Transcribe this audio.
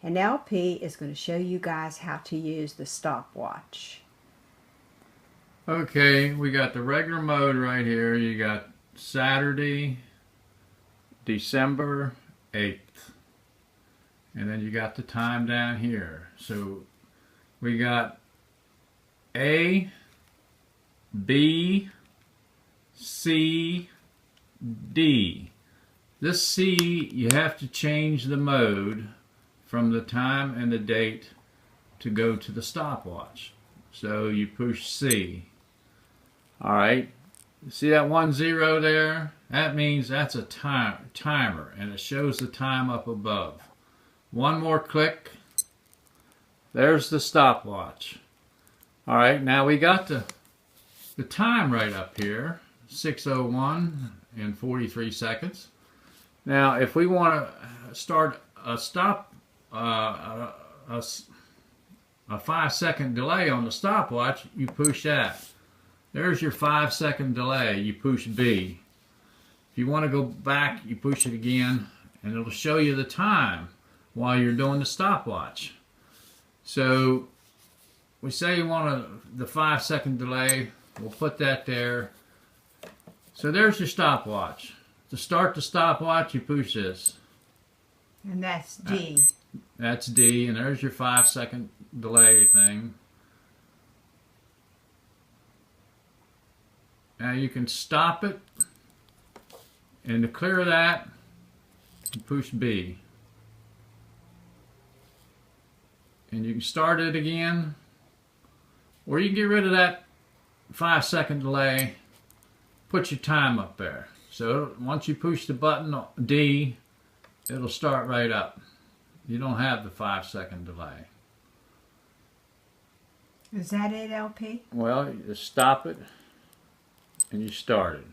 And LP is going to show you guys how to use the stopwatch. Okay, we got the regular mode right here. You got Saturday, December 8th. And then you got the time down here. So we got A, B, C, D. This C, you have to change the mode from the time and the date to go to the stopwatch. So you push C. Alright, see that 10 there? That means that's a timer, and it shows the time up above. One more click. There's the stopwatch. Alright, now we got the time right up here, 6:01 and 43 seconds. Now, if we want to start a 5-second delay on the stopwatch, you push that. There's your 5-second delay. You push B. If you want to go back, you push it again, and it'll show you the time while you're doing the stopwatch. So we say you want the 5-second delay. We'll put that there. So there's your stopwatch. To start the stopwatch, you push this. And that's D. That's D, and there's your 5-second delay thing. Now you can stop it, and to clear that, you push B. And you can start it again, or you can get rid of that 5-second delay, put your time up there. So once you push the button D, it'll start right up. You don't have the 5-second delay. Is that it, LP? Well, you stop it and you start it.